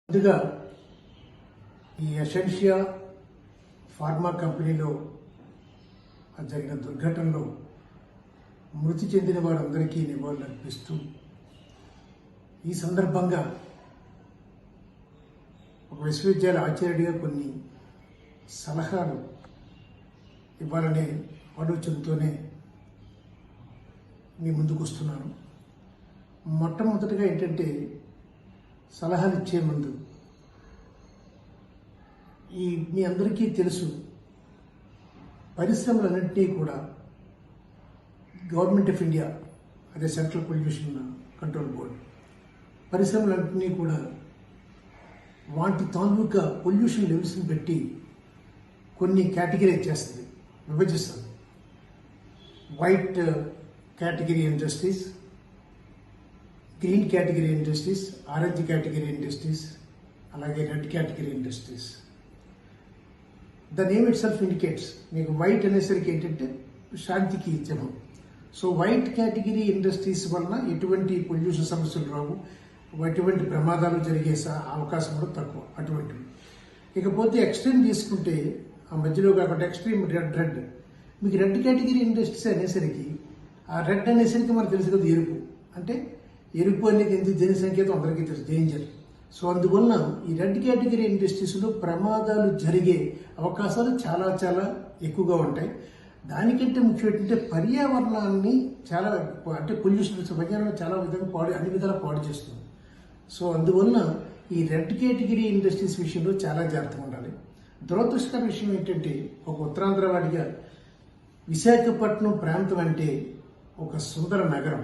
ముందుగా ఈ Essentia pharma కంపెనీలో జరిగిన దుర్ఘటనలో మృతి చెందిన వారందరికీ నివాళులు అర్పిస్తూ ఈ సందర్భంగా ఒక విశ్వవిద్యాలయ ఆచార్యుడిగా కొన్ని సలహాలు ఇవ్వాలనే ఆలోచనతోనే మీ ముందుకు వస్తున్నాను. మొట్టమొదటిగా ఏంటంటే, సలహాలు ఇచ్చే ముందు మీ అందరికీ తెలుసు, పరిశ్రమలన్నింటినీ కూడా గవర్నమెంట్ ఆఫ్ ఇండియా, అదే సెంట్రల్ పొల్యూషన్ కంట్రోల్ బోర్డ్, పరిశ్రమలన్నింటినీ కూడా వాటి తాలూకా పొల్యూషన్ లెవెల్స్ని పెట్టి కొన్ని కేటగిరైజ్ చేస్తుంది, విభజిస్తుంది. White category industries, green category industries, orange category industries, అలాగే red category industries. The name itself indicates. మీకు వైట్ అనేసరికి ఏంటంటే శాంతికి చిహ్నం. సో వైట్ కేటగిరీ ఇండస్ట్రీస్ వలన ఎటువంటి పొల్యూషన్ సమస్యలు రావు, ఎటువంటి ప్రమాదాలు జరిగే అవకాశం కూడా తక్కువ అటువంటివి. ఇకపోతే ఎక్స్ట్రీమ్ తీసుకుంటే, ఆ మధ్యలో కాకుండా ఎక్స్ట్రీమ్ రెడ్. మీకు రెడ్ కేటగిరీ ఇండస్ట్రీస్ అనేసరికి, ఆ రెడ్ అనేసరికి మనకు తెలుసు కదా, ఎరుపు. అంటే ఎరుపు అనేది ఎందుకు దేని సంకేతం అందరికీ తెలుసు, డేంజర్. సో అందువలన ఈ రెడ్ కేటగిరీ ఇండస్ట్రీస్లో ప్రమాదాలు జరిగే అవకాశాలు చాలా చాలా ఎక్కువగా ఉంటాయి. దానికంటే ముఖ్యం ఏంటంటే, పర్యావరణాన్ని చాలా, అంటే పొల్యూషన్ పర్యావరణం చాలా విధంగా అన్ని విధాలా పాడు చేస్తుంది. సో అందువలన ఈ రెడ్ కేటగిరీ ఇండస్ట్రీస్ విషయంలో చాలా జాగ్రత్తగా ఉండాలి. దురదృష్టకర విషయం ఏంటంటే, ఒక ఉత్తరాంధ్ర వాడిగా విశాఖపట్నం ప్రాంతం అంటే ఒక సుందర నగరం,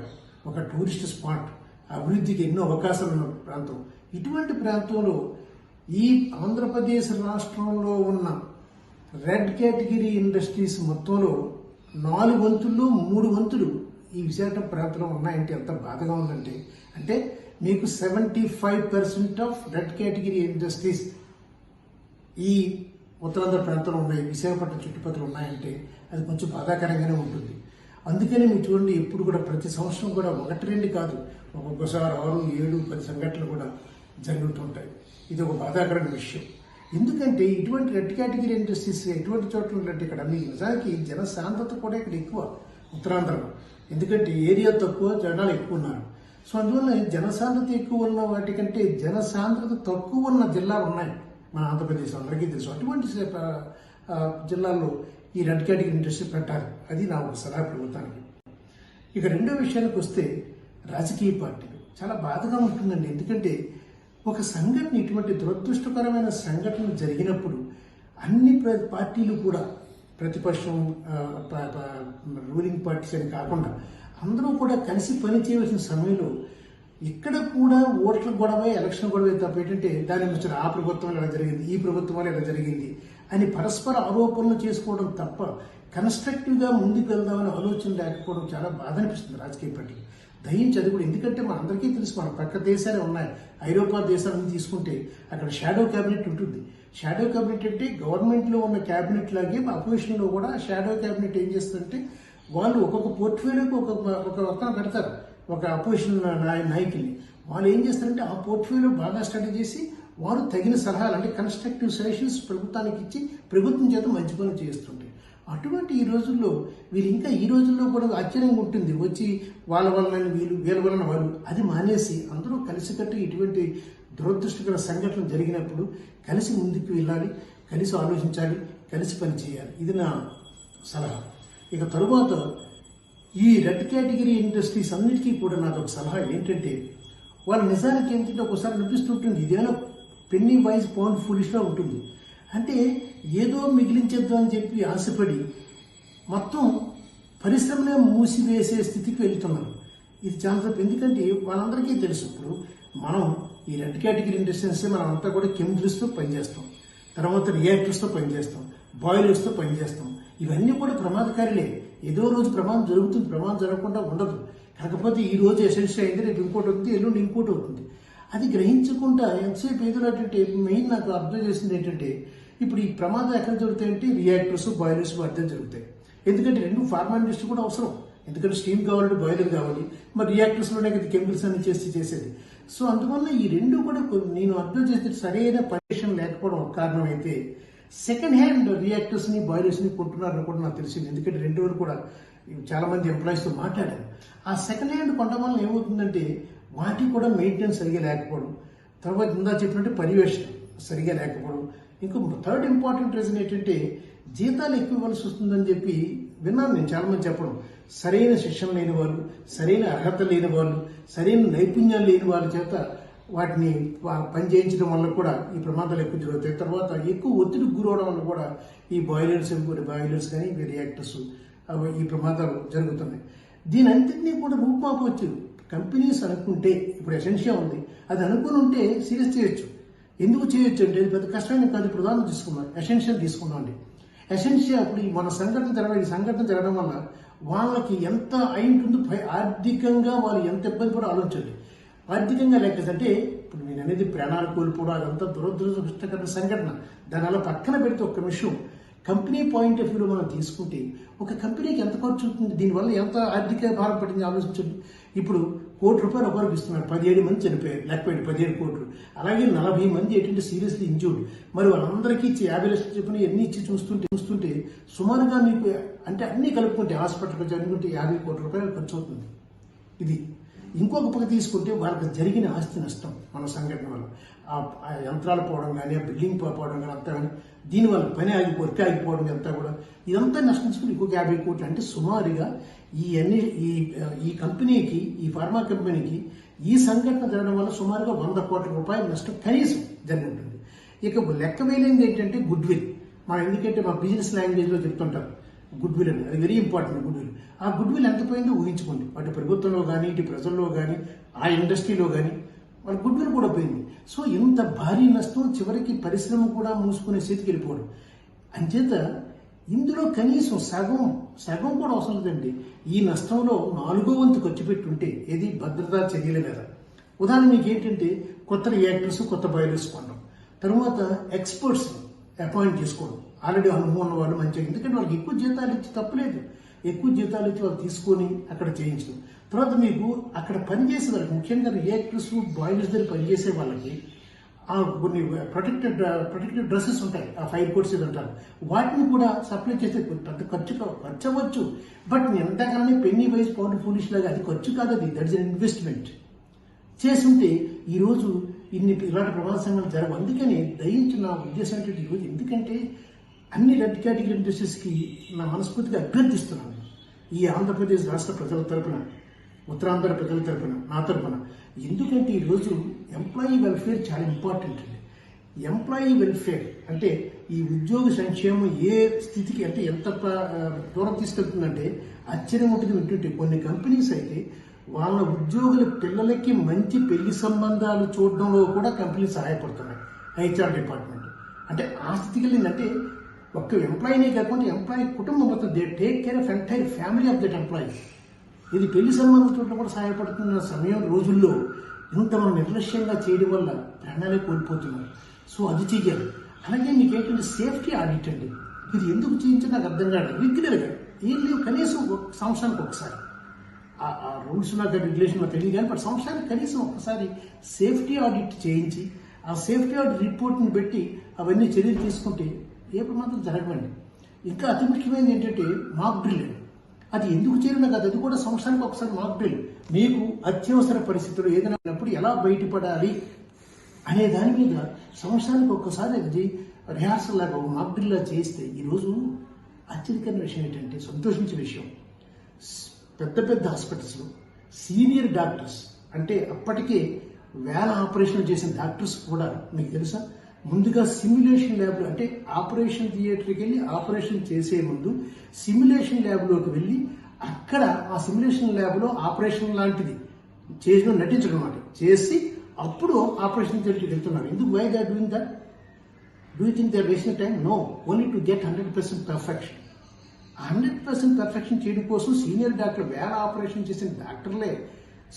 ఒక టూరిస్ట్ స్పాట్, అభివృద్ధికి ఎన్నో అవకాశాలు ఉన్న ప్రాంతం. ఇటువంటి ప్రాంతంలో ఈ ఆంధ్రప్రదేశ్ రాష్ట్రంలో ఉన్న రెడ్ కేటగిరీ ఇండస్ట్రీస్ మొత్తంలో 4 వంతుల్లో 3 వంతులు ఈ విశాఖ ప్రాంతంలో ఉన్నాయంటే ఎంత బాధగా ఉందంటే, అంటే మీకు 75% ఆఫ్ రెడ్ కేటగిరీ ఇండస్ట్రీస్ ఈ ఉత్తరాంధ్ర ప్రాంతంలో ఉన్నాయి, విశాఖపట్నం చుట్టుపక్కల ఉన్నాయంటే అది కొంచెం బాధాకరంగానే ఉంటుంది. అందుకనే మీరు చూడండి, ఎప్పుడు కూడా ప్రతి సంవత్సరం కూడా 1-2 కాదు, ఒక్కొక్కసారి 6, 7, 10 సంఘటనలు కూడా జరుగుతుంటాయి. ఇది ఒక బాధాకరమైన విషయం. ఎందుకంటే ఇటువంటి రెడ్ కేటగిరీ ఇండస్ట్రీస్ ఎటువంటి చోట్ల ఉందంటే, ఇక్కడ మీకు నిజానికి జనసాంద్రత కూడా ఇక్కడ ఎక్కువ ఉత్తరాంధ్రలో. ఎందుకంటే ఏరియా తక్కువ, జనాలు ఎక్కువ ఉన్నారు. సో అందువల్ల జనసాంద్రత ఎక్కువ ఉన్న వాటికంటే జనసాంద్రత తక్కువ ఉన్న జిల్లాలు ఉన్నాయి మన ఆంధ్రప్రదేశ్, అందరికీ తెలుసు. అటువంటి జిల్లాల్లో ఈ రెడ్ కేటగిరీ ఇండస్ట్రీ పెట్టాలి. అది నా ఒక సలహా ప్రభుత్వానికి. ఇక రెండో విషయానికి వస్తే, రాజకీయ పార్టీలు చాలా బాధగా ఉంటుందండి. ఎందుకంటే ఒక సంఘటన, ఇటువంటి దురదృష్టకరమైన సంఘటన జరిగినప్పుడు అన్ని పార్టీలు కూడా, ప్రతిపక్షం, రూలింగ్ పార్టీస్ అని కాకుండా అందరూ కూడా కలిసి పనిచేయవలసిన సమయంలో ఇక్కడ కూడా ఓట్ల గొడవ, ఎలక్షన్ గొడవ తప్ప ఏంటంటే, దాని నుంచి ఆ ప్రభుత్వం ఎలా జరిగింది, ఈ ప్రభుత్వం ఎలా జరిగింది అని పరస్పర ఆరోపణలు చేసుకోవడం తప్ప కన్స్ట్రక్టివ్గా ముందుకు వెళ్దామని ఆలోచన లేకపోవడం చాలా బాధ అనిపిస్తుంది రాజకీయ పార్టీ. దయించి అది కూడా, ఎందుకంటే మన అందరికీ తెలుసు, మన పక్క దేశాలే ఉన్నాయి. ఐరోపా దేశాలను తీసుకుంటే అక్కడ షాడో క్యాబినెట్ ఉంటుంది. షాడో క్యాబినెట్ అంటే గవర్నమెంట్లో ఉన్న క్యాబినెట్ లాగే అపోజిషన్లో కూడా షాడో క్యాబినెట్ ఏం చేస్తుందంటే, వాళ్ళు ఒక్కొక్క పోర్ట్ఫోలియోకి ఒక పెడతారు, ఒక అపోజిషన్ నాయకుల్ని. వాళ్ళు ఏం చేస్తారంటే, ఆ పోర్ట్ఫోలియో బాగా స్టడీ చేసి వారు తగిన సలహాలు, అంటే కన్స్ట్రక్టివ్ సజెషన్స్ ప్రభుత్వానికి ఇచ్చి ప్రభుత్వం చేత మంచి పనులు చేస్తుంటాయి. అటువంటి ఈ రోజుల్లో వీళ్ళు, ఇంకా ఈ రోజుల్లో కూడా ఆశ్చర్యంగా ఉంటుంది, వచ్చి వాళ్ళ వలన వీళ్ళ వలన వాళ్ళు, అది మానేసి అందరూ కలిసికట్టి ఇటువంటి దురదృష్టకర సంఘటనలు జరిగినప్పుడు కలిసి ముందుకు వెళ్ళాలి, కలిసి ఆలోచించాలి, కలిసి పని చేయాలి. ఇది నా సలహా. ఇక తరువాత ఈ రెడ్ కేటగిరీ ఇండస్ట్రీస్ అన్నిటికీ కూడా నాది ఒక సలహా ఏంటంటే, వాళ్ళ నిజానికి ఏంటంటే ఒకసారి అనిపిస్తుంటుంది, ఇదేమైనా పెన్నీ వైజ్ పౌండ్ ఫులిష్గా ఉంటుంది. అంటే ఏదో మిగిలించేద్దాం అని చెప్పి ఆశపడి మొత్తం పరిశ్రమనే మూసివేసే స్థితికి వెళ్తున్నారు. ఇది చాలా తప్పు. ఎందుకంటే వాళ్ళందరికీ తెలుసు, ఇప్పుడు మనం ఈ రెడ్ కేటగిరీ ఇండస్ట్రీస్ మనం అంతా కూడా కెమికల్స్తో పనిచేస్తాం, తర్వాత రియాక్టర్స్తో పనిచేస్తాం, బాయిలర్స్తో పనిచేస్తాం. ఇవన్నీ కూడా ప్రమాదకారులే. ఏదో రోజు ప్రమాదం జరుగుతుంది, ప్రమాదం జరగకుండా ఉండదు. కాకపోతే ఈ రోజు ఎసెన్షియల్ అయింది, రేపు ఇంకోటి అవుతుంది, ఎల్లుండి ఇంకోటి అవుతుంది. అది గ్రహించకుండా ఎంతసేపు ఏదో అంటే, మెయిన్ నాకు అర్థం చేసింది ఏంటంటే, ఇప్పుడు ఈ ప్రమాదం ఎక్కడ జరుగుతాయంటే రియాక్టర్స్, బాయిలర్స్ మధ్య జరుగుతాయి. ఎందుకంటే రెండు ఫార్మా ఇండస్ట్రీ కూడా అవసరం. ఎందుకంటే స్టీమ్ కావాలంటే బాయిలర్ కావాలి, మరి రియాక్టర్స్లోనే కదా కెమికల్స్ అన్ని చేసేది. సో అందువల్ల ఈ రెండు కూడా నేను అర్థం చేస్తే సరైన పర్మిషన్ లేకపోవడం ఒక కారణం అయితే సెకండ్ హ్యాండ్ రియాక్టర్స్ ని బాయిలర్స్ ని కొంటున్నారని కూడా నాకు తెలిసింది. ఎందుకంటే 2 రోజులు కూడా చాలా మంది ఎంప్లాయీస్ తో మాట్లాడాను. ఆ సెకండ్ హ్యాండ్ కొనడం వల్ల ఏమవుతుందంటే వాటికి కూడా మెయింటెనెన్స్ సరిగా లేకపోవడం, తర్వాత ముందా చెప్పినట్టు పర్యవేక్షణ సరిగా లేకపోవడం, ఇంకో థర్డ్ ఇంపార్టెంట్ రీజన్ ఏంటంటే జీతాలు ఎక్కువ ఇవ్వాల్సి వస్తుందని చెప్పి విన్నాను నేను చాలా మంది చెప్పడం. సరైన శిక్షణ లేని వాళ్ళు, సరైన అర్హత లేని వాళ్ళు, సరైన నైపుణ్యాలు లేని వాళ్ళ చేత వాటిని పని చేయించడం వల్ల కూడా ఈ ప్రమాదాలు ఎక్కువ జరుగుతాయి. తర్వాత ఎక్కువ ఒత్తిడికి గురవడం వల్ల కూడా ఈ బాయిలర్స్ కానీ రియాక్టర్స్ ఈ ప్రమాదాలు జరుగుతున్నాయి. దీని అంతటినీ కూడా రూపుమాపవచ్చు. కంపెనీస్ అనుకుంటే ఇప్పుడు ఎసెన్షియా ఉంది, అది అనుకుని ఉంటే సీరియస్ చేయొచ్చు. ఎందుకు చేయొచ్చు అంటే ఇది పెద్ద కష్టమైన కాదు. ఇప్పుడు ఉదాహరణ తీసుకున్నాం, ఎసెన్షియల్ తీసుకున్నాం అండి. ఎసెన్షియా ఇప్పుడు మన సంఘటన జరగడం వల్ల వాళ్ళకి ఎంత అయి ఉంటుందో ఆర్థికంగా వాళ్ళు ఎంత ఇబ్బంది కూడా ఆలోచించండి. ఆర్థికంగా లేకపోతే ఇప్పుడు నేను అనేది ప్రాణాలు కోల్పోవడం అదంతా దురదృష్టకరమైన సంఘటన. దాని అలా పక్కన పెడితే ఒక్క విషయం కంపెనీ పాయింట్ ఆఫ్ వ్యూలో మనం తీసుకుంటే ఒక కంపెనీకి ఎంత ఖర్చు అవుతుంది, దీనివల్ల ఎంత ఆర్థిక భారం పడింది ఆలోచించండి. ఇప్పుడు ₹1 కోటి ఒకరికి ఇస్తున్నారు, 17 మంది చనిపోయారు, లెక్కపెట్టి 17 కోట్లు. అలాగే 40 మంది ఏంటంటే సీరియస్లీ ఇంజూర్డ్. మరి వాళ్ళందరికీ ఇచ్చి 50 లక్షలు చెప్పిన ఎన్ని ఇచ్చి చూస్తుంటే సుమారుగా మీకు అంటే అన్ని కలుపుకుంటే హాస్పిటల్ ఖర్చు అనుకుంటే ₹50 కోట్ల ఖర్చు అవుతుంది. ఇది ఇంకొక పక్క తీసుకుంటే వాళ్ళకి జరిగిన ఆస్తి నష్టం మన సంఘటన వల్ల, ఆ యంత్రాలు పోవడం కానీ, ఆ బిల్డింగ్ పోవడం కానీ అంతా కానీ, దీనివల్ల వర్క్ ఆగిపోవడం అంతా కూడా ఇదంతా నష్టం తీసుకుని ఇంకొక 50 కోట్లు. అంటే సుమారుగా ఈ కంపెనీకి, ఈ ఫార్మా కంపెనీకి ఈ సంఘటన జరగడం వల్ల సుమారుగా ₹100 కోట్ల నష్టం కనీసం జరిగి ఉంటుంది. ఇక లెక్క వేలేంది ఏంటంటే గుడ్ విల్. ఎందుకంటే మా బిజినెస్ లాంగ్వేజ్ లో చెప్తుంటారు గుడ్ విల్ అని, అది వెరీ ఇంపార్టెంట్. గుడ్ విల్, ఆ గుడ్ విల్ ఎంత పోయిందో ఊహించుకోండి. అటు ప్రభుత్వంలో కానీ, ఇటు ప్రజల్లో కానీ, ఆ ఇండస్ట్రీలో కానీ వాళ్ళ గుడ్ విల్ కూడా పోయింది. సో ఇంత భారీ నష్టం, చివరికి పరిశ్రమ కూడా మూసుకునే స్థితికి వెళ్ళిపోవడం. అంచేత ఇందులో కనీసం సగం కూడా అవసరం లేదండి. ఈ నష్టంలో 4వ వంతు ఖర్చు పెట్టుంటే ఏది భద్రతా చర్యల మీద. ఉదాహరణ మీకు ఏంటంటే కొత్త రియాక్టర్స్, కొత్త బాయిలర్స్ కొనడం, తర్వాత ఎక్స్పర్ట్స్ అపాయింట్ చేసుకోవడం, ఆల్రెడీ అనుభవం ఉన్న వాళ్ళు మంచిగా, ఎందుకంటే వాళ్ళకి ఎక్కువ జీతాలు ఇచ్చి తప్పలేదు, ఎక్కువ జీతాలు ఇచ్చి వాళ్ళు తీసుకొని అక్కడ చేయించడం. తర్వాత మీకు అక్కడ పనిచేసే వాళ్ళకి, ముఖ్యంగా రియాక్టర్స్, బాయిలర్స్ దగ్గర పనిచేసే వాళ్ళకి కొన్ని ప్రొటెక్టెడ్ డ్రెస్సెస్ ఉంటాయి, ఆ ఫైర్ కోట్స్ అంటారు, వాటిని కూడా సప్లై చేస్తే పెద్ద ఖర్చు అవ్వచ్చు. బట్ ఎంతగానో పెన్నీ వైజ్ పౌండ్ ఫూలిష్ లాగా అది ఖర్చు కాదు, అది దట్ ఇస్ అన్ ఇన్వెస్ట్మెంట్ చేస్తుంటే ఈరోజు ఇలాంటి ప్రమాద సంఘటనలు జరగవు. అందుకని దయించి నా ఉద్దేశం ఏంటంటే ఈరోజు ఎందుకంటే అన్ని రెడ్ కేటగిరీ ఇండస్ట్రీస్కి నా మనస్ఫూర్తిగా అభ్యర్థిస్తున్నాను, ఈ ఆంధ్రప్రదేశ్ రాష్ట్ర ప్రజల తరపున, ఉత్తరాంధ్ర ప్రజల తరపున, నా తరపున. ఎందుకంటే ఈరోజు ఎంప్లాయీ వెల్ఫేర్ చాలా ఇంపార్టెంట్ అండి. ఎంప్లాయీ వెల్ఫేర్ అంటే ఈ ఉద్యోగ సంక్షేమం ఏ స్థితికి అంటే ఎంత దూరం తీసుకెళ్తుందంటే ఆశ్చర్యం ఉంటుంది వింటుంటే. కొన్ని కంపెనీస్ అయితే వాళ్ళ ఉద్యోగుల పిల్లలకి మంచి పెళ్లి సంబంధాలు చూడడంలో కూడా కంపెనీలు సహాయపడుతున్నాయి, HR డిపార్ట్మెంట్. అంటే ఆ స్థితికి వెళ్ళిందంటే ఒక్క ఎంప్లాయీనే కాకుండా ఎంప్లాయీ కుటుంబం మొత్తం they take care of entire family of that employee. ఇది పెళ్లి సంబంధం చూడటం కూడా సహాయపడుతున్న సమయం రోజుల్లో ఇంత మనం నిర్లక్ష్యంగా చేయడం వల్ల ప్రాణాలే కోల్పోతున్నారు. సో అది చెయ్యాలి. అలాగే మీకు ఏంటంటే సేఫ్టీ ఆడిట్ అండి, ఇది ఎందుకు చేయించి నాకు అర్థం కాదు. రెగ్యులర్గా ఏం లేవు, కనీసం సంవత్సరానికి ఒకసారి ఆ రూల్స్ నాకు రెగ్యులేషన్ నాకు తెలియదు కానీ, బట్ సంవత్సరానికి కనీసం ఒకసారి సేఫ్టీ ఆడిట్ చేయించి ఆ సేఫ్టీ ఆడిట్ రిపోర్ట్ని పెట్టి అవన్నీ చర్యలు తీసుకుంటే ఏ ప్రమాదం జరగవండి. ఇంకా అతి ముఖ్యమైనది ఏంటంటే మాక్ డ్రిల్. అది ఎందుకు చేరినా కాదు, అది కూడా సంవత్సరానికి ఒకసారి మాక్ డ్రిల్. మీకు అత్యవసర పరిస్థితులు ఏదైనా ఉన్నప్పుడు ఎలా బయటపడాలి అనే దాని మీద సంవత్సరానికి ఒక్కసారి అది రిహార్సల్ లాగా మాక్ డ్రిల్ లా చేస్తే ఈరోజు ఆశ్చర్యకరమైన విషయం ఏంటంటే, సంతోషించే విషయం, పెద్ద పెద్ద హాస్పిటల్స్లో సీనియర్ డాక్టర్స్ అంటే అప్పటికే వేల ఆపరేషన్లు చేసిన డాక్టర్స్ కూడా మీకు తెలుసా, ముందుగా సిమ్యులేషన్ ల్యాబ్లో అంటే ఆపరేషన్ థియేటర్కి వెళ్ళి ఆపరేషన్ చేసే ముందు సిమ్యులేషన్ ల్యాబ్లోకి వెళ్ళి అక్కడ ఆ సిమ్యులేషన్ ల్యాబ్లో ఆపరేషన్ లాంటిది నటించడం అన్నమాట చేసి అప్పుడు ఆపరేషన్ థియేటర్కి వెళ్తున్నారు. ఎందుకు? Why they are doing that? Do you think they are wasting time? No, only to get 100% perfection. 100% perfection చేయడం కోసం సీనియర్ డాక్టర్ వేల ఆపరేషన్ చేసిన డాక్టర్లే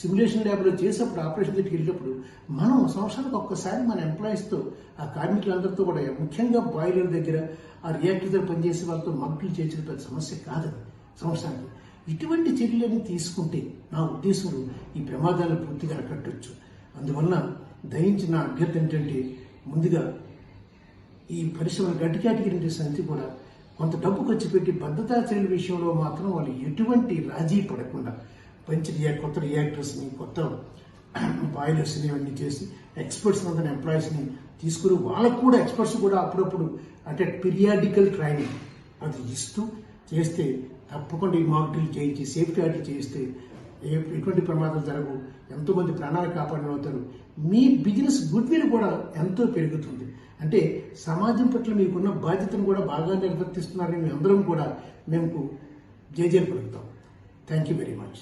సిమ్యులేషన్ ల్యాబ్లో చేసేప్పుడు ఆపరేషన్ దగ్గరికి వెళ్ళేటప్పుడు మనం సంవత్సరానికి ఒక్కసారి మన ఎంప్లాయీస్తో, ఆ కార్మికులందరితో కూడా, ముఖ్యంగా బాయిలర్ దగ్గర, ఆ రియాక్టర్ దగ్గర పనిచేసే వాళ్ళతో మంటలు చేసిన పెద్ద సమస్య కాదు సంవత్సరానికి. ఇటువంటి చర్యలన్నీ తీసుకుంటే నా ఉద్దేశంలో ఈ ప్రమాదాలను పూర్తిగా అరికట్టవచ్చు. అందువలన దయించి నా అభ్యర్థన ఏంటంటే ముందుగా ఈ పరిశ్రమల గట్టి కేటగిరీ సంస్థ కూడా కొంత డబ్బు ఖర్చు పెట్టి భద్రతా చర్యల విషయంలో మాత్రం వాళ్ళు ఎటువంటి రాజీ పడకుండా కొత్త రియాక్టర్స్ని కొత్త బాయిలర్స్ని ఇవన్నీ చేసి ఎక్స్పర్ట్స్ అందరిని ఎంప్లాయీస్ని తీసుకుని వాళ్ళకు కూడా ఎక్స్పర్ట్స్ కూడా అప్పుడప్పుడు అంటే పీరియాడికల్ ట్రైనింగ్ అది ఇస్తూ చేస్తే తప్పకుండా ఈ మాక్ డ్రిల్ చేయించి సేఫ్టీ ఆడిట్ చేయిస్తే ఎటువంటి ప్రమాదాలు జరగవు, ఎంతోమంది ప్రాణాలు కాపాడిన అవుతారు, మీ బిజినెస్ గుడ్ విల్ కూడా ఎంతో పెరుగుతుంది. అంటే సమాజం పట్ల మీకున్న బాధ్యతను కూడా బాగా నిర్వర్తిస్తున్నారని మేము అందరం కూడా మేము జేజేలు పలుకుతాం. Thank you very much.